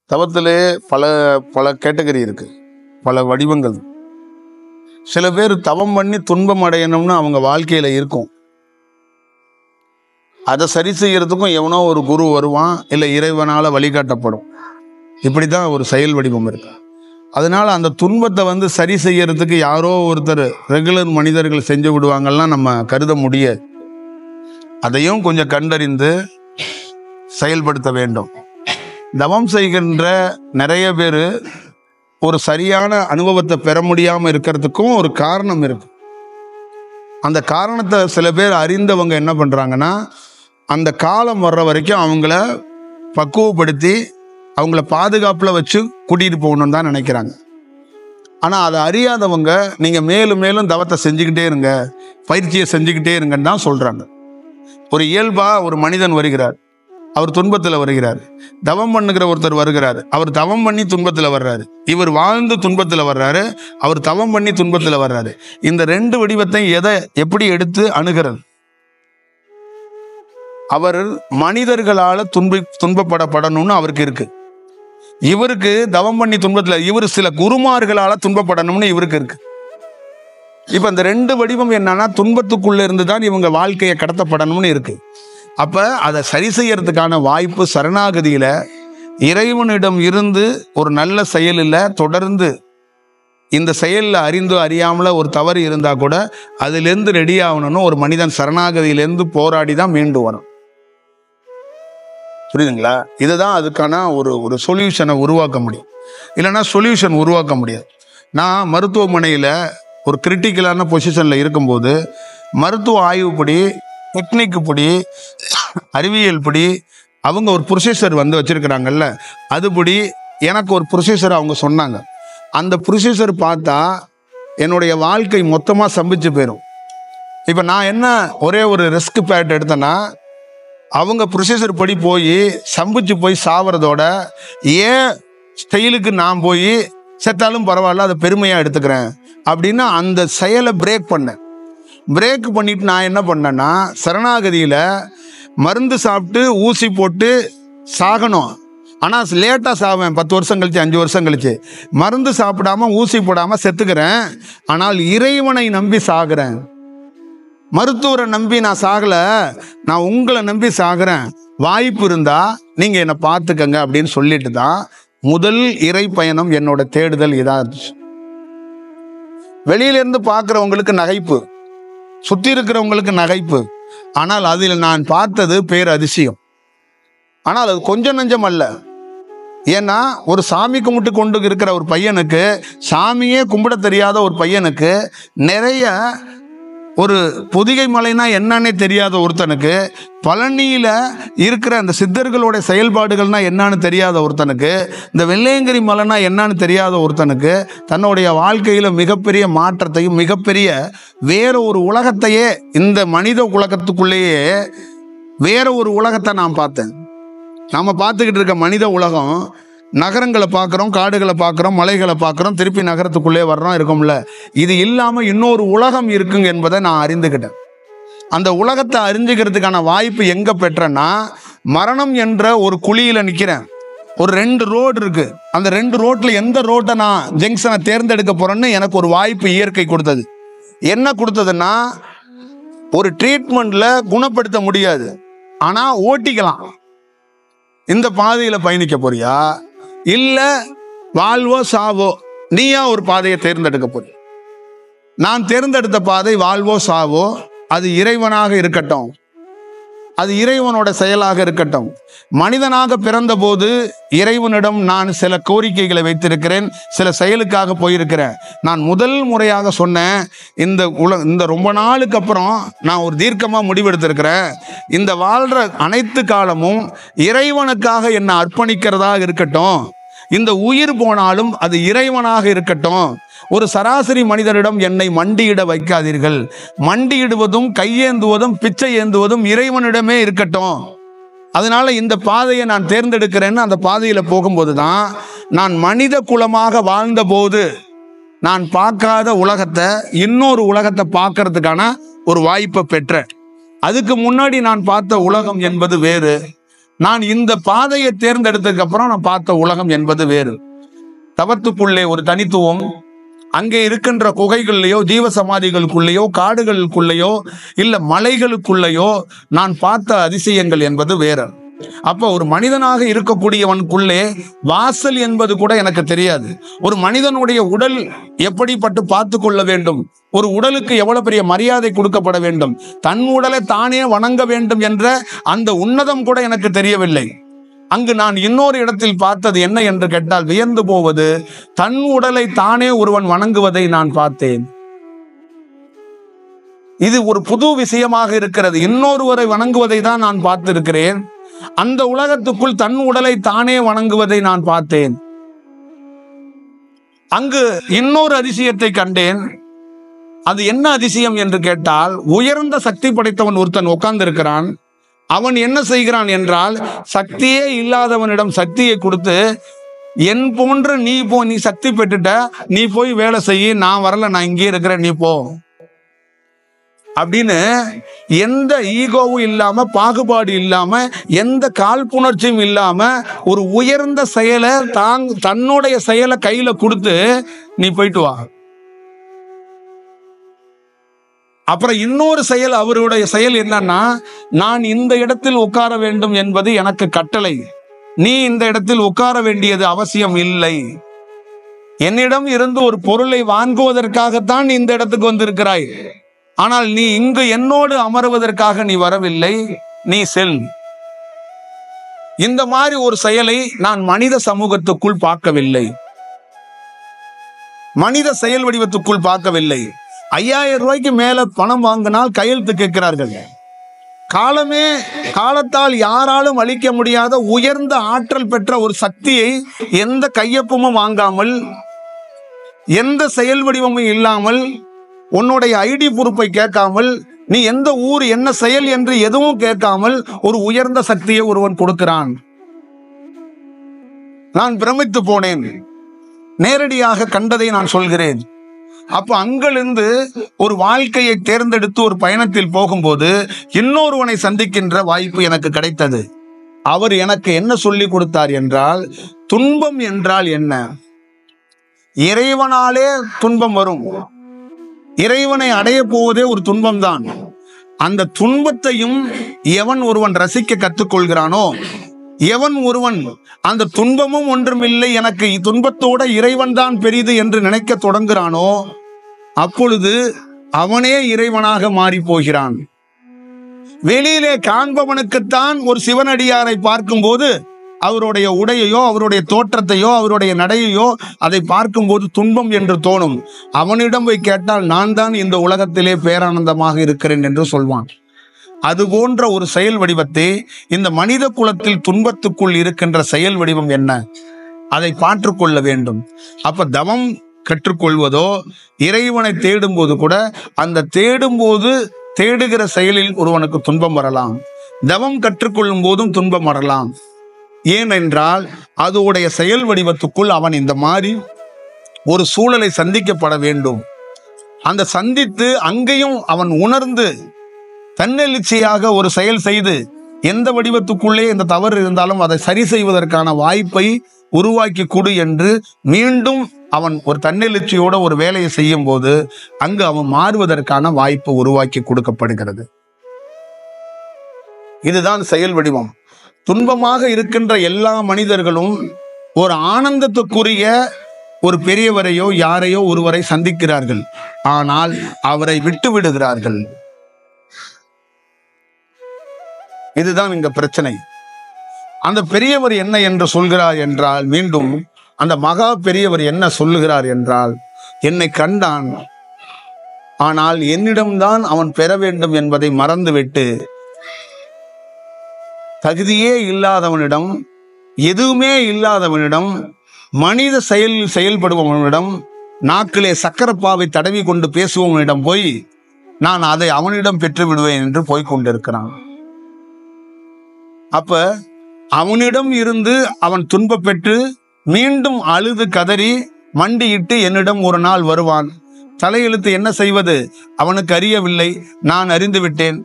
தவத்திலே பல பல கேட்டகரி இருக்கு, பல வடிவங்கள். சில பேர் தவம் பண்ணி துன்பம் அடையணும்னு அவங்க வாழ்க்கையில இருக்கும். அதை சரி செய்யறதுக்கும் எவனோ ஒரு குரு வருவான், இல்லை இறைவனால வழிகாட்டப்படும். இப்படிதான் ஒரு செயல் வடிவம் இருக்கு. அதனால அந்த துன்பத்தை சரி செய்யறதுக்கு யாரோ ஒருத்தர் ரெகுலர் மனிதர்கள் செஞ்சு விடுவாங்கலாம் நம்ம கருத முடியாது. அதையும் கொஞ்சம் கண்டறிந்து செயல்படுத்த வேண்டும். தவம் செய்கின்ற நிறைய பேர் ஒரு சரியான அனுபவத்தை பெற முடியாம இருக்கிறதுக்கும் ஒரு காரணம் இருக்கு. அந்த காரணத்தை சில பேர் அறிந்தவங்க என்ன பண்றாங்கன்னா, அந்த காலம் வர்ற வரைக்கும் அவங்கள பக்குவப்படுத்தி அவங்கள பாதுகாப்புல வச்சு கூட்டிட்டு போகணும்னு தான் நினைக்கிறாங்க. ஆனா அதை அறியாதவங்க நீங்க மேலும் மேலும் தவத்தை செஞ்சுக்கிட்டே இருங்க, பயிற்சியை செஞ்சுக்கிட்டே இருங்கன்னு தான் சொல்றாங்க. ஒரு இயல்பா ஒரு மனிதன் வருகிறார், அவர் துன்பத்தில் வருகிறார். தவம் பண்ணுகிற ஒருத்தர் வருகிறார், அவர் தவம் பண்ணி துன்பத்தில் வர்றாரு. இவர் வாழ்ந்து துன்பத்தில் வர்றாரு, அவர் தவம் பண்ணி துன்பத்தில் வர்றாரு. இந்த ரெண்டு வடிவத்தை எப்படி எடுத்து அணுகிறது? அவர் மனிதர்களால துன்பப்படணும்னு அவருக்கு இருக்கு. இவருக்கு தவம் பண்ணி துன்பத்தில், இவர் சில குருமார்களால துன்பப்படணும்னு இவருக்கு இருக்கு. இப்ப இந்த ரெண்டு வடிவம் என்னன்னா, துன்பத்துக்குள்ள இருந்து தான் இவங்க வாழ்க்கையை கடத்தப்படணும்னு இருக்கு. அப்ப அதை சரி செய்யறதுக்கான வாய்ப்பு சரணாகதியில இறைவனிடம் இருந்து ஒரு நல்ல செயலில் தொடர்ந்து இந்த செயலில் அறிந்தோ அறியாமல ஒரு தவறு இருந்தா கூட அதிலிருந்து ரெடி ஆகணும்னு ஒரு மனிதன் சரணாகதியிலேருந்து போராடி தான் மீண்டு வரும். புரியுதுங்களா? இதுதான் அதுக்கான ஒரு சொல்யூஷனை உருவாக்க முடியும். இல்லைன்னா சொல்யூஷன் உருவாக்க முடியாது. நான் மருத்துவமனையில் ஒரு கிரிட்டிக்கலான பொசிஷனில் இருக்கும்போது மருத்துவ ஆய்வுப்படி, டெக்னிக் படி, அறிவியல் படி அவங்க ஒரு ப்ரொசீஜர் வச்சிருக்கிறாங்கல்ல, அதுபடி எனக்கு ஒரு ப்ரொசீஜர் அவங்க சொன்னாங்க. அந்த ப்ரொசீஜர் பார்த்தா என்னுடைய வாழ்க்கை மொத்தமாக சம்பிச்சு போயிடும். இப்போ நான் என்ன ஒரே ஒரு ரிஸ்க் பேட் எடுத்தேன்னா, அவங்க ப்ரொசீஜர் படி போய் சம்பிச்சு போய் சாவறதோட ஏன் ஸ்டைலுக்கு நான் போய் செத்தாலும் பரவாயில்ல, அதை பெருமையாக எடுத்துக்கிறேன் அப்படின்னு அந்த செயலை பிரேக் பண்ணிட்டு நான் என்ன பண்ணேன்னா, சரணாகதியில் மருந்து சாப்பிட்டு ஊசி போட்டு சாகணும். ஆனால் லேட்டாக சாவேன், 10 வருஷம் கழிச்சு, 5 வருஷம் கழிச்சு. மருந்து சாப்பிடாம ஊசி போடாமல் செத்துக்கிறேன், ஆனால் இறைவனை நம்பி சாகிறேன். மருத்துவரை நம்பி நான் சாகலை, நான் உங்களை நம்பி சாகிறேன். வாய்ப்பு இருந்தா நீங்கள் என்னை பார்த்துக்கங்க அப்படின்னு சொல்லிட்டு தான் முதல் இறை பயணம் என்னோட தேடுதல் இதாக இருந்துச்சு. வெளியிலேருந்து பார்க்குறவங்களுக்கு நகைப்பு, சுற்றி இருக்கிறவங்களுக்கு நகைப்பு, ஆனால் அதில் நான் பார்த்தது பேர் அதிசயம். ஆனால் அது கொஞ்சம் நஞ்சம் அல்ல. ஏன்னா ஒரு சாமி கும்பிட்டு கொண்டு இருக்கிற ஒரு பையனுக்கு, சாமியே கும்பிட தெரியாத ஒரு பையனுக்கு, நிறைய ஒரு பொதிகை மலைனா என்னன்னே தெரியாத ஒருத்தனுக்கு, பழனியில் இருக்கிற அந்த சித்தர்களோட செயல்பாடுகள்னா என்னன்னு தெரியாத ஒருத்தனுக்கு, இந்த வெள்ளையங்கிரி மலைனா என்னன்னு தெரியாத ஒருத்தனுக்கு தன்னுடைய வாழ்க்கையில் மிகப்பெரிய மாற்றத்தையும் மிகப்பெரிய வேற ஒரு உலகத்தையே, இந்த மனித உலகத்துக்குள்ளேயே வேற ஒரு உலகத்தை நான் பார்த்தேன். நாம் பார்த்துக்கிட்டு இருக்க மனித உலகம், நகரங்களை பார்க்குறோம், காடுகளை பார்க்குறோம், மலைகளை பார்க்குறோம், திருப்பி நகரத்துக்குள்ளே வர்றோம், இருக்கோம்ல. இது இல்லாமல் இன்னொரு உலகம் இருக்குங்க என்பதை நான் அறிந்துக்கிட்டேன். அந்த உலகத்தை அறிஞ்சுக்கிறதுக்கான வாய்ப்பு எங்கே பெற்றேன்னா, மரணம் என்ற ஒரு குழியில் நிற்கிறேன். ஒரு 2 ரோடு இருக்கு. அந்த 2 ரோட்டில் எந்த ரோட்டை நான் ஜங்ஷனை தேர்ந்தெடுக்க போறேன்னு எனக்கு ஒரு வாய்ப்பு இயற்கை கொடுத்தது. என்ன கொடுத்ததுன்னா, ஒரு ட்ரீட்மெண்ட்ல குணப்படுத்த முடியாது, ஆனா ஓட்டிக்கலாம். இந்த பாதையில் பயணிக்க போறியா, இல்லை வாழ்வோ சாவோ, நீயா ஒரு பாதையை தேர்ந்தெடுக்க போறிய. நான் தேர்ந்தெடுத்த பாதை வாழ்வோ சாவோ, அது இறைவனாக இருக்கட்டும், அது இறைவனோட செயலாக இருக்கட்டும். மனிதனாக பிறந்தபோது இறைவனிடம் நான் சில கோரிக்கைகளை வைத்திருக்கிறேன், சில செயலுக்காக போயிருக்கிறேன். நான் முதல் முறையாக சொன்னேன், இந்த ரொம்ப நாளுக்கு அப்புறம் நான் ஒரு தீர்க்கமாக முடிவெடுத்திருக்கிறேன். இந்த வாழ்கிற அனைத்து காலமும் இறைவனுக்காக என்னை அர்ப்பணிக்கிறதாக இருக்கட்டும். இந்த உயிர் போனாலும் அது இறைவனாக இருக்கட்டும். ஒரு சராசரி மனிதனிடம் என்னை மண்டியிட வைக்காதீர்கள். மண்டியிடுவதும் கையேந்துவதும் பிச்சை ஏந்துவதும் இறைவனிடமே இருக்கட்டும். அதனால இந்த பாதையை நான் தேர்ந்தெடுக்கிறேன்னு அந்த பாதையில் போகும்போது தான் நான் மனித குலமாக வாழ்ந்தபோது நான் பார்க்காத உலகத்தை, இன்னொரு உலகத்தை பார்க்கறதுக்கான ஒரு வாய்ப்பை பெற்றேன். அதுக்கு முன்னாடி நான் பார்த்த உலகம் என்பது வேறு. நான் இந்த பாதையை தேர்ந்தெடுத்ததுக்கு அப்புறம் நான் பார்த்த உலகம் என்பது வேறு. தவத்துக்குள்ளே ஒரு தனித்துவம், அங்கே இருக்கின்ற குகைகள்லையோ ஜீவ சமாதிகளுக்குள்ளேயோ காடுகளுக்குள்ளேயோ இல்ல மலைகளுக்குள்ளேயோ நான் பார்த்த அதிசயங்கள் என்பது வேறு. அப்ப ஒரு மனிதனாக இருக்கக்கூடியவனுக்குள்ளே வாசல் என்பது கூட எனக்கு தெரியாது. ஒரு மனிதனுடைய உடல் எப்படிப்பட்டு பார்த்து கொள்ள வேண்டும், ஒரு உடலுக்கு எவ்வளவு பெரிய மரியாதை கொடுக்கப்பட வேண்டும், தன் உடலை தானே வணங்க வேண்டும் என்ற அந்த உன்னதம் கூட எனக்கு தெரியவில்லை. அங்கு நான் இன்னொரு இடத்தில் பார்த்தது என்ன என்று கேட்டால் வியந்து போவது, தன் உடலை தானே ஒருவன் வணங்குவதை நான் பார்த்தேன். இது ஒரு புது விஷயமாக இருக்கிறது. இன்னொருவரை வணங்குவதை தான் நான் பார்த்திருக்கிறேன். அந்த உலகத்துக்குள் தன் உடலை தானே வணங்குவதை நான் பார்த்தேன். அங்கு இன்னொரு அதிசயத்தை கண்டேன். அது என்ன அதிசயம் என்று கேட்டால், உயர்ந்த சக்தி படைத்தவன் ஒருத்தன் உட்கார்ந்து இருக்கிறான். அவன் என்ன செய்கிறான் என்றால், சக்தியே இல்லாதவனிடம் சக்தியை கொடுத்து, என் போன்ற நீ சக்தி பெற்றுட்ட, நீ போய் வேலை செய்ய, நான் வரல, நான் இங்கே இருக்கிறேன், நீ போ அப்படின்னு எந்த ஈகோவும் இல்லாம, பாகுபாடு இல்லாம, எந்த காழ்ப்புணர்ச்சியும் இல்லாம ஒரு உயர்ந்த செயலை தன்னுடைய செயலை கையில கொடுத்து நீ போயிட்டு வா. அப்புறம் இன்னொரு செயல், அவருடைய செயல் என்னன்னா, நான் இந்த இடத்தில் உட்கார வேண்டும் என்பது எனக்கு கட்டளை, நீ இந்த இடத்தில் உட்கார வேண்டியது அவசியம் இல்லை. என்னிடம் இருந்து ஒரு பொருளை வாங்குவதற்காகத்தான் இந்த இடத்துக்கு வந்திருக்கிறாய், ஆனால் நீ இங்கு என்னோடு அமருவதற்காக நீ வரவில்லை, நீ செல். இந்த மாதிரி ஒரு செயலை நான் மனித சமூகத்துக்குள் பார்க்கவில்லை, மனித செயல் வடிவத்துக்குள் பார்க்கவில்லை. 5000 ரூபாய்க்கு மேல பணம் வாங்கினால் கையெழுத்து கேட்கிறார்கள். காலத்தால் யாராலும் அளிக்க முடியாத உயர்ந்த ஆற்றல் பெற்ற ஒரு சக்தியை எந்த கையொப்பமும் வாங்காமல், எந்த செயல் வடிவமும் இல்லாமல், உன்னுடைய ஐடி பொறுப்பை கேட்காமல், நீ எந்த ஊர் என்ன செயல் என்று எதுவும் கேட்காமல் ஒரு உயர்ந்த சக்தியை ஒருவன் கொடுக்கிறான். நான் பிரமித்து போனேன். நேரடியாக கண்டதை நான் சொல்கிறேன். அப்ப அங்கிருந்து ஒரு வாழ்க்கையை தேர்ந்தெடுத்து ஒரு பயணத்தில் போகும்போது இன்னொருவனை சந்திக்கின்ற வாய்ப்பு எனக்கு கிடைத்தது. அவர் எனக்கு என்ன சொல்லி கொடுத்தார் என்றால், துன்பம் என்றால் என்ன, இறைவனாலே துன்பம் வரும், இறைவனை அடைய போவதே ஒரு துன்பம் தான். அந்த துன்பத்தையும் எவன் ஒருவன் ரசிக்க கற்றுக்கொள்கிறானோ, எவன் ஒருவன் அந்த துன்பமும் ஒன்றுமில்லை, எனக்கு துன்பத்தோட இறைவன் தான் பெரிது என்று நினைக்க தொடங்குகிறானோ, அப்பொழுது அவனே இறைவனாக மாறி போகிறான். வெளியிலே காண்பவனுக்குத்தான் ஒரு சிவனடியாரை பார்க்கும்போது அவருடைய உடையையோ அவருடைய தோற்றத்தையோ அவருடைய நடையையோ அதை பார்க்கும்போது துன்பம் என்று தோணும். அவனிடம் போய் கேட்டால் நான் தான் இந்த உலகத்திலே பேரானந்தமாக இருக்கிறேன் என்று சொல்வான். அது போன்ற ஒரு செயல் வடிவத்தை இந்த மனித குலத்தில் துன்பத்துக்குள் இருக்கின்ற செயல் வடிவம் என்ன, அதை பாற்றுக்கொள்ள வேண்டும். அப்ப தவம் கற்றுக்கொள்வதோ இறைவனை தேடும் போது கூட அந்த தேடும்போது தேடுகிற செயலில் ஒருவனுக்கு துன்பம் வரலாம், தவம் கற்றுக்கொள்ளும் போதும் துன்பம் வரலாம். ஏனென்றால் அதோடைய செயல் வடிவத்துக்குள் அவன் இந்த மாதிரி ஒரு சூழலை சந்திக்கப்பட வேண்டும். அந்த சந்தித்து அங்கேயும் அவன் உணர்ந்து தன்னெழுச்சியாக ஒரு செயல் செய்து எந்த வடிவத்துக்குள்ளே இந்த தவறு இருந்தாலும் அதை சரி செய்வதற்கான வாய்ப்பை உருவாக்கி கொடு என்று மீண்டும் அவன் ஒரு தன்னெழுச்சியோட ஒரு வேலையை செய்யும் போது அங்கு அவன் மாறுவதற்கான வாய்ப்பு உருவாக்கி கொடுக்கப்படுகிறது. இதுதான் செயல் வடிவம். துன்பமாக இருக்கின்ற எல்லா மனிதர்களும் ஒரு ஆனந்தத்துக்குரிய ஒரு பெரியவரையோ யாரையோ ஒருவரை சந்திக்கிறார்கள், ஆனால் அவரை விட்டு விடுகிறார்கள். இதுதான் இங்க பிரச்சனை. அந்த பெரியவர் என்ன என்று சொல்கிறார் என்றால், மீண்டும் அந்த மகா பெரியவர் என்ன சொல்லுகிறார் என்றால், என்னை கண்டான், ஆனால் என்னிடம்தான் அவன் பெற வேண்டும் என்பதை மறந்துவிட்டு தகுதியே இல்லாதவனிடம், எதுவுமே இல்லாதவனிடம், மனித செயலில் செயல்படுபவனிடம், நாக்கிலே சக்கரப்பாவை தடவி கொண்டு பேசுபவனிடம் போய் நான் அதை அவனிடம் பெற்று விடுவேன் என்று போய்கொண்டிருக்கிறான். அப்ப அவனிடம் இருந்து அவன் துன்ப பெற்று மீண்டும் அழுது கதறி மண்டியிட்டு என்னிடம் ஒரு நாள் வருவான். தலையெழுத்து என்ன செய்வது அவனுக்கு அறியவில்லை, நான் அறிந்து விட்டேன்.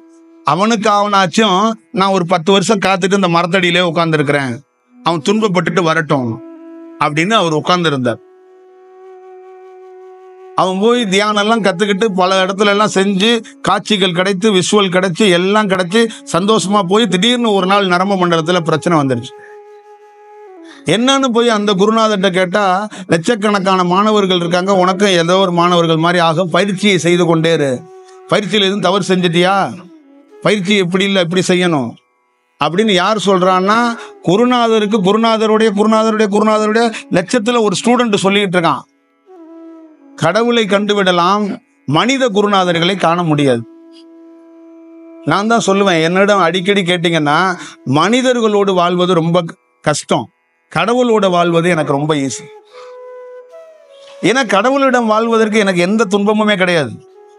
அவனுக்கு அவனாச்சும் நான் ஒரு 10 வருஷம் காத்துட்டு இந்த மரத்தடியிலே உட்கார்ந்துருக்கிறேன், அவன் துன்பப்பட்டுட்டு வரட்டும் அப்படின்னு அவர் உட்கார்ந்துருந்தார். அவன் போய் தியானம் எல்லாம் கத்துக்கிட்டு பல இடத்துல எல்லாம் செஞ்சு காட்சிகள் கிடைத்து விஷுவல் கிடைச்சு எல்லாம் கிடைச்சு சந்தோஷமா போய் திடீர்னு ஒரு நாள் நரம்பு மண்டலத்துல பிரச்சனை வந்துருச்சு. என்னன்னு போய் அந்த குருநாதர்கிட்ட கேட்டா, லட்சக்கணக்கான மாணவர்கள் இருக்காங்க, உனக்கும் ஏதோ ஒரு மாணவர்கள் மாதிரி ஆகும், பயிற்சியை செய்து கொண்டே இரு, பயிற்சியில் எதுவும் தவறு செஞ்சிட்டியா, பயிற்சி எப்படி இல்லை இப்படி செய்யணும் அப்படின்னு யார் சொல்றான்னா, குருநாதருக்கு குருநாதருடைய குருநாதருடைய குருநாதருடைய லட்சத்துல ஒரு ஸ்டூடெண்ட் சொல்லிட்டு இருக்கான். கடவுளை கண்டுவிடலாம், மனித குருநாதர்களை காண முடியாது. நான் தான் சொல்லுவேன், என்னிடம் அடிக்கடி கேட்டீங்கன்னா, மனிதர்களோடு வாழ்வது ரொம்ப கஷ்டம், கடவுளோட வாழ்வது எனக்கு ரொம்ப ஈஸி. ஏன்னா கடவுளிடம் வாழ்வதற்கு எனக்கு எந்த துன்பமுமே கிடையாது.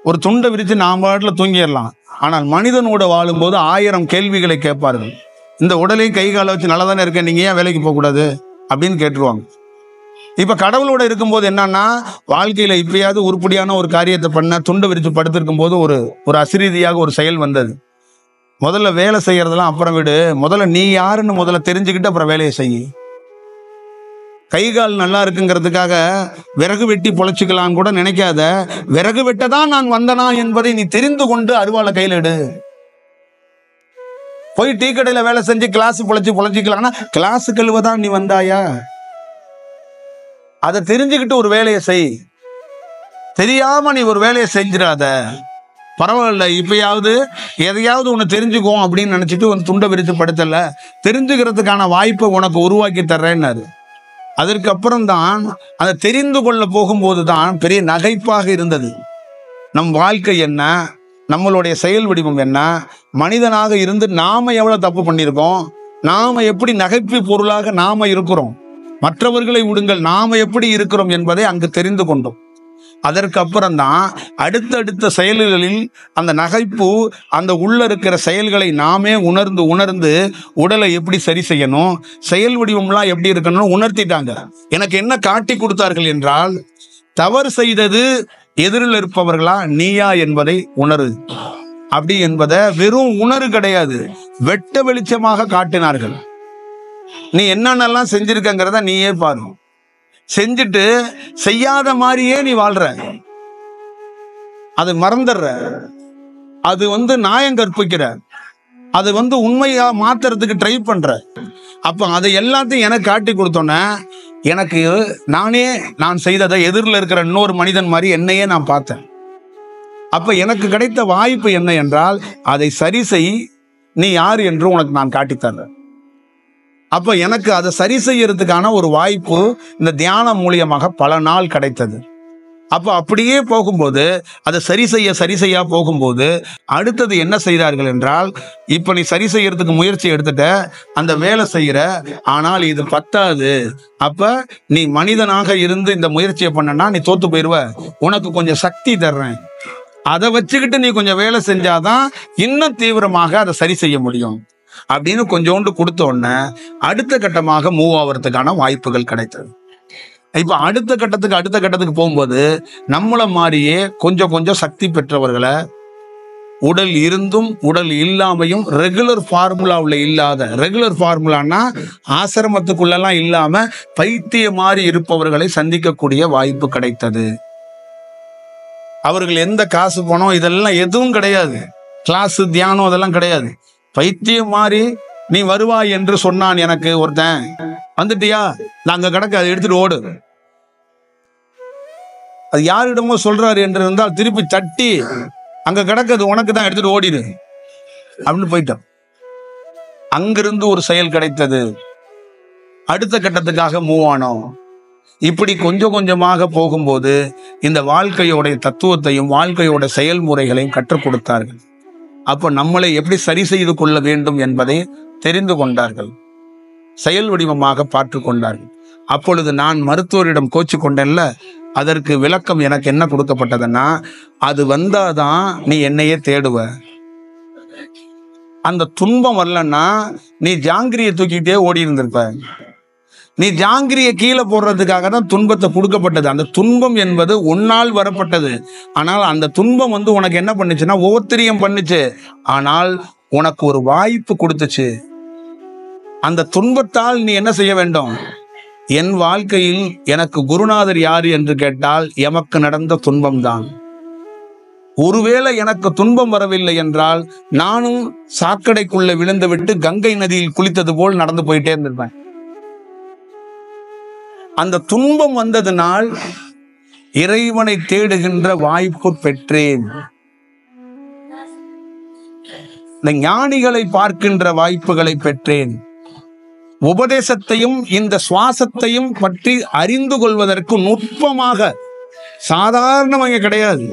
ஒரு துண்டை விரித்து நாம் பாட்டில் தூங்கிடலாம். ஆனால் மனிதனோட வாழும்போது 1000 கேள்விகளை கேட்பார்கள். இந்த உடலையும் கை காலை வச்சு நல்லா தானே இருக்கேன், நீங்க ஏன் வேலைக்கு போகக்கூடாது அப்படின்னு கேட்டுருவாங்க. இப்ப கடவுளோட இருக்கும்போது என்னன்னா, வாழ்க்கையில இப்பயாவது உருப்படியான ஒரு காரியத்தை பண்ண துண்டை விரித்து படுத்திருக்கும் போது ஒரு அசிரீதியாக ஒரு செயல் வந்தது. முதல்ல வேலை செய்யறதெல்லாம் அப்புறம் விடு, முதல்ல நீ யாருன்னு முதல்ல தெரிஞ்சுக்கிட்டு அப்புறம் வேலையை செய்ய. கை கால் நல்லா இருக்குங்கிறதுக்காக விறகு வெட்டி பொழைச்சிக்கலான்னு கூட நினைக்காத. விறகு வெட்டதான் நான் வந்தனா என்பதை நீ தெரிந்து கொண்டு அருவாளை கையில் எடு. போய் டீ கடையில வேலை செஞ்சு கிளாஸ் பொழைச்சிக்கலாம்னா கிளாஸ் கழுவதான் நீ வந்தாயா? அதை தெரிஞ்சுக்கிட்டு ஒரு வேலையை செய். தெரியாம நீ ஒரு வேலையை செஞ்சிடாத. பரவாயில்ல, இப்பயாவது எதையாவது ஒன்று தெரிஞ்சுக்குவோம் அப்படின்னு நினைச்சிட்டு ஒரு துண்டை விரித்து படுத்தல, தெரிஞ்சுக்கிறதுக்கான வாய்ப்பை உனக்கு உருவாக்கி தர்றேன்னாரு. அதற்கப்புறம் தான் அதை தெரிந்து கொள்ள போகும்போது தான் பெரிய நகைப்பாக இருந்தது. நம் வாழ்க்கை என்ன, நம்மளுடைய செயல் வடிவம் என்ன, மனிதனாக இருந்து நாம எவ்வளவு தப்பு பண்ணியிருக்கோம், நாம எப்படி நகைப்பு பொருளாக நாம இருக்கிறோம், மற்றவர்களை விடுங்கள் நாம எப்படி இருக்கிறோம் என்பதை அங்கு தெரிந்து கொண்டோம். அதற்கப்புறம் தான் அடுத்தடுத்த செயல்களில் அந்த நகைப்பு, அந்த உள்ள இருக்கிற செயல்களை நாமே உணர்ந்து உடலை எப்படி சரி செய்யணும், செயல் வடிவம்லாம் எப்படி இருக்கணும்னு உணர்த்திட்டாங்க. எனக்கு என்ன காட்டி கொடுத்தார்கள் என்றால், தவறு செய்தது எதிரில் இருப்பவர்களா நீயா என்பதை உணரு அப்படி என்பதை வெறும் உணரு கிடையாது, வெட்ட வெளிச்சமாக காட்டினார்கள். நீ என்னென்னலாம் செஞ்சிருக்கங்கிறத நீயே பாரு. செஞ்சுட்டு செய்யாத மாதிரியே நீ வாழ்ற, அது மறந்துடுற, அது நியாயம் கற்பிக்கிற, அது உண்மையா மாத்துறதுக்கு ட்ரை பண்ற. அப்ப அதை எல்லாத்தையும் எனக்கு காட்டி கொடுத்தோன்னே எனக்கு நான் செய்ததை எதிரில் இருக்கிற இன்னொரு மனிதன் மாதிரி என்னையே நான் பார்த்தேன். அப்ப எனக்கு கிடைத்த வாய்ப்பு என்ன என்றால், அதை சரி செய், நீ யார் என்று உனக்கு நான் காட்டித்தர்றேன். அப்ப எனக்கு அதை சரி செய்யறதுக்கான ஒரு வாய்ப்பு இந்த தியானம் மூலியமாக பல நாள் கிடைத்தது. அப்ப அப்படியே போகும்போது அதை சரி செய்ய போகும்போது அடுத்தது என்ன செய்தார்கள் என்றால், இப்ப நீ சரி செய்யறதுக்கு முயற்சி எடுத்துட்ட, அந்த வேலை செய்யற, ஆனால் இது பத்தாது, அப்ப நீ மனிதனாக இருந்து இந்த முயற்சியை பண்ணனா நீ தோத்து போயிடுவ, உனக்கு கொஞ்சம் சக்தி தர்றேன், அதை வச்சுக்கிட்டு நீ கொஞ்சம் வேலை செஞ்சாதான் இன்னும் தீவிரமாக அதை சரி செய்ய முடியும் அப்படின்னு கொஞ்சோண்டு கொடுத்த உடனே அடுத்த கட்டமாக மூவ் ஆகிறதுக்கான வாய்ப்புகள் கிடைத்தது. இப்ப அடுத்த கட்டத்துக்கு போகும்போது நம்மள மாதிரியே கொஞ்சம் சக்தி பெற்றவர்களை, உடல் இருந்தும் உடல் இல்லாமையும் ரெகுலர் ஃபார்முலாவில் இல்லாத, ரெகுலர் ஃபார்முலான்னா ஆசிரமத்துக்குள்ளெல்லாம் இல்லாம பைத்திய மாதிரி இருப்பவர்களை சந்திக்கக்கூடிய வாய்ப்பு கிடைத்தது. அவர்கள் எந்த காசு பணம் இதெல்லாம் எதுவும் கிடையாது, கிளாஸ் தியானம் அதெல்லாம் கிடையாது. பைத்தியம் மாதிரி நீ வருவாய் என்று சொன்னான் எனக்கு ஒருத்தன். வந்துட்டியா, நாங்க கிடக்க அதை எடுத்துட்டு ஓடு. அது யாரிடமோ சொல்றாரு என்று இருந்தால் திருப்பி தட்டி அங்க கிடக்கிறது உனக்கு தான், எடுத்துட்டு ஓடிடு அப்படின்னு போயிட்டோம். அங்கிருந்து ஒரு செயல் கிடைத்தது, அடுத்த கட்டத்துக்காக மூவ் ஆனோம். இப்படி கொஞ்சமாக போகும்போது இந்த வாழ்க்கையோட தத்துவத்தையும் வாழ்க்கையோட செயல்முறைகளையும் கற்றுக் கொடுத்தார்கள். அப்ப நம்மளை எப்படி சரி செய்து கொள்ள வேண்டும் என்பதை தெரிந்து கொண்டார்கள், செயல் வடிவமாக பார்த்து கொண்டார்கள். அப்பொழுது நான் மருத்துவரிடம் கோச்சு கொண்டேன்ல, அதற்கு விளக்கம் எனக்கு என்ன கொடுக்கப்பட்டதுன்னா, அது வந்தாதான் நீ என்னையே தேடுவ, அந்த துன்பம் வரலன்னா நீ ஜாங்கிரியை தூக்கிட்டே ஓடி இருந்திருப்ப. நீ ஜாங்கிரியை கீழே போடுறதுக்காக தான் துன்பத்தை கொடுக்கப்பட்டது. அந்த துன்பம் என்பது உன்னால் வரப்பட்டது. ஆனால் அந்த துன்பம் உனக்கு என்ன பண்ணுச்சுன்னா ஒவ்வொருத்தரையும் பண்ணுச்சு. ஆனால் உனக்கு ஒரு வாய்ப்பு கொடுத்துச்சு. அந்த துன்பத்தால் நீ என்ன செய்ய வேண்டும்? என் வாழ்க்கையில் எனக்கு குருநாதர் யாரு என்று கேட்டால் எமக்கு நடந்த துன்பம்தான். ஒருவேளை எனக்கு துன்பம் வரவில்லை என்றால் நானும் சாக்கடைக்குள்ள விழுந்து விட்டு கங்கை நதியில் குளித்தது போல் நடந்து போயிட்டே இருந்திருப்பேன். அந்த துன்பம் வந்ததனால் இறைவனை தேடுகின்ற வாய்ப்பு பெற்றேன். இந்த ஞானிகளை பார்க்கின்ற வாய்ப்புகளை பெற்றேன். உபதேசத்தையும் இந்த சுவாசத்தையும் பற்றி அறிந்து கொள்வதற்கு நுட்பமாக, சாதாரணமாக கிடையாது,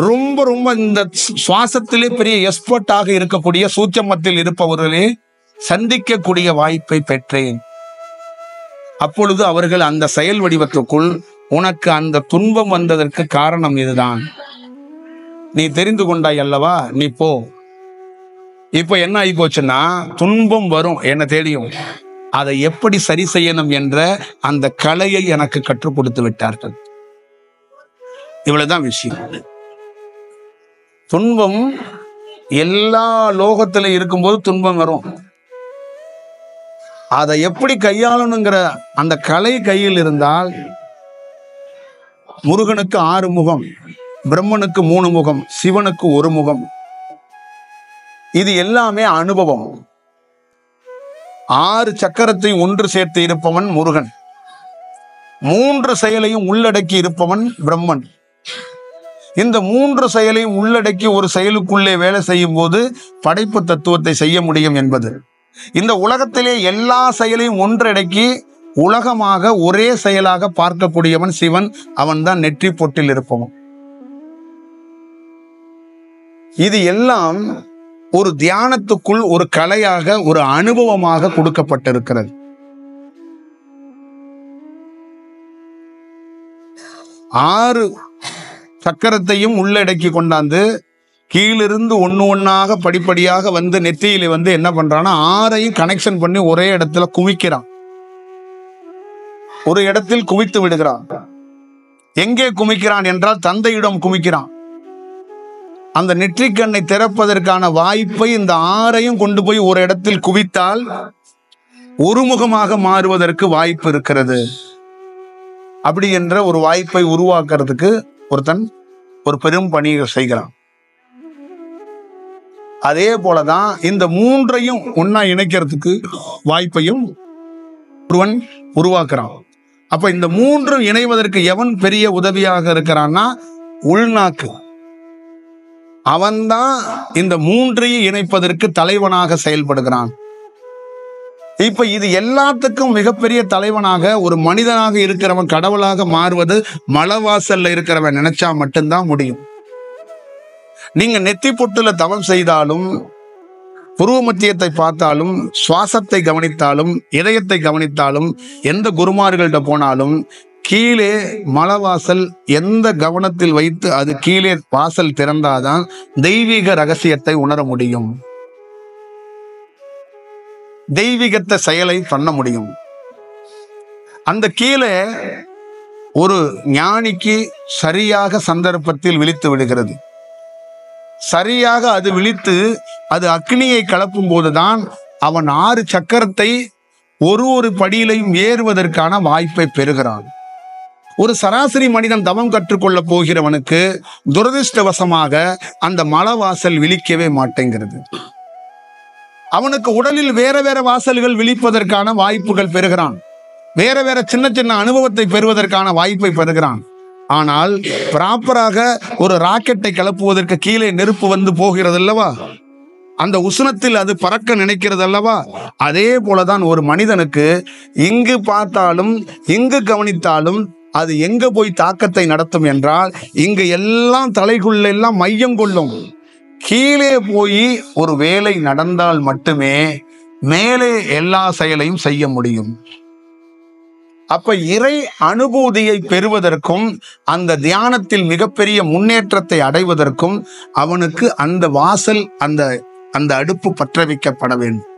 ரொம்ப ரொம்ப இந்த சுவாசத்திலே பெரிய எக்ஸ்பர்ட்டாக இருக்கக்கூடிய சூட்சமத்தில் இருப்பவர்களே சந்திக்கக்கூடிய வாய்ப்பை பெற்றேன். அப்பொழுது அவர்கள் அந்த செயல் வடிவத்துக்குள் உனக்கு அந்த துன்பம் வந்ததற்கு காரணம் இதுதான், நீ தெரிந்து கொண்டாய் அல்லவா, நீ போ. இப்ப என்ன ஆகி போச்சுன்னா துன்பம் வரும், என்ன தெரியும், அதை எப்படி சரி செய்யணும் என்ற அந்த கலையை எனக்கு கற்றுக் கொடுத்து விட்டார்கள். இவ்வளவுதான் விஷயம். துன்பம் எல்லா லோகத்துல இருக்கும்போது துன்பம் வரும். அதை எப்படி கையாளணுங்கிற அந்த கலை கையில் இருந்தால், முருகனுக்கு 6 முகம், பிரம்மனுக்கு 3 முகம், சிவனுக்கு 1 முகம். இது எல்லாமே அனுபவம். 6 சக்கரத்தை ஒன்று சேர்த்து இருப்பவன் முருகன். 3 செயலையும் உள்ளடக்கி இருப்பவன் பிரம்மன். இந்த 3 செயலையும் உள்ளடக்கி ஒரு செயலுக்குள்ளே வேலை செய்யும் போது படைப்பு தத்துவத்தை செய்ய முடியும் என்பது. இந்த உலகத்திலே எல்லா செயலையும் ஒன்றடக்கி உலகமாக ஒரே செயலாக பார்க்கக்கூடியவன் சிவன். அவன் தான் நெற்றி பொட்டில் இருப்பவன். இது எல்லாம் ஒரு தியானத்துக்குள் ஒரு கலையாக, ஒரு அனுபவமாக கொடுக்கப்பட்டிருக்கிறது. ஆறு சக்கரத்தையும் உள்ளடக்கி கொண்டாந்து கீழிருந்து ஒன்னாக படிப்படியாக வந்து நெத்தியில என்ன பண்றான்னா 6ஐயும் கனெக்ஷன் பண்ணி ஒரே இடத்துல குவிக்கிறான். ஒரு இடத்தில் குவித்து விடுகிறான். எங்கே குமிக்கிறான் என்றால் தந்தையிடம் குமிக்கிறான். அந்த நெற்றிக்கண்ணை திறப்பதற்கான வாய்ப்பை இந்த 6ஐயும் கொண்டு போய் ஒரு இடத்தில் குவித்தால் ஒருமுகமாக மாறுவதற்கு வாய்ப்பு இருக்கிறது. அப்படி என்ற ஒரு வாய்ப்பை உருவாக்குறதுக்கு ஒருத்தன் ஒரு பெரும் பணியை செய்கிறான். அதே போலதான் இந்த 3ஐயும் ஒன்னா இணைக்கிறதுக்கு வாய்ப்பையும் ஒருவன் உருவாக்குறான். அப்ப இந்த 3 இணைவதற்கு எவன் பெரிய உதவியாக இருக்கிறான்னா உள்நாக்கு. அவன்தான் இந்த 3ஐயும் இணைப்பதற்கு தலைவனாக செயல்படுகிறான். இப்ப இது எல்லாத்துக்கும் மிகப்பெரிய தலைவனாக ஒரு மனிதனாக இருக்கிறவன், கடவுளாக மாறுவது மலவாசல்ல இருக்கிறவன் நினைச்சா மட்டும்தான் முடியும். நீங்க நெத்தி பொட்டுல தவம் செய்தாலும், புருவ மத்தியத்தை பார்த்தாலும், சுவாசத்தை கவனித்தாலும், இதயத்தை கவனித்தாலும், எந்த குருமார்கள்ட்ட போனாலும் கீழே மலவாசல் எந்த கவனத்தில் வைத்து அது கீழே வாசல் திறந்தாதான் தெய்வீக ரகசியத்தை உணர முடியும். தெய்வீகத்தை செயலை பண்ண முடியும். அந்த கீழே ஒரு ஞானிக்கு சரியாக சந்தர்ப்பத்தில் விழித்து விடுகிறது. சரியாக அது விழித்து அது அக்னியை கலப்பும் போதுதான் அவன் 6 சக்கரத்தை ஒரு படியிலையும் ஏறுவதற்கான வாய்ப்பை பெறுகிறான். ஒரு சராசரி மனிதன் தவம் கற்றுக்கொள்ள போகிறவனுக்கு துரதிருஷ்டவசமாக அந்த மலவாசல் விழிக்கவே மாட்டேங்கிறது. அவனுக்கு உடலில் வேற வேற வாசல்கள் விழிப்பதற்கான வாய்ப்புகள் பெறுகிறான். வேற வேற சின்ன சின்ன அனுபவத்தை பெறுவதற்கான வாய்ப்பை பெறுகிறான். ஆனால் ப்ராப்பராக ஒரு ராக்கெட்டை கிளப்புவதற்கு கீழே நெருப்பு போகிறது அல்லவா, அந்த உஷ்ணத்தில் அது பறக்க நினைக்கிறது அல்லவா, அதே போலதான் ஒரு மனிதனுக்கு இங்கு பார்த்தாலும் இங்கு கவனித்தாலும் அது எங்க போய் தாக்கத்தை நடத்தும் என்றால் இங்கு எல்லாம் தலைக்குள்ள எல்லாம் மையம் கொள்ளும். கீழே போய் ஒரு வேலை நடந்தால் மட்டுமே மேலே எல்லா செயலையும் செய்ய முடியும். அப்ப இறை அனுபூதியை பெறுவதற்கும் அந்த தியானத்தில் மிகப்பெரிய முன்னேற்றத்தை அடைவதற்கும் அவனுக்கு அந்த வாசல், அந்த அடுப்பு பற்ற வைக்கப்பட வேண்டும்.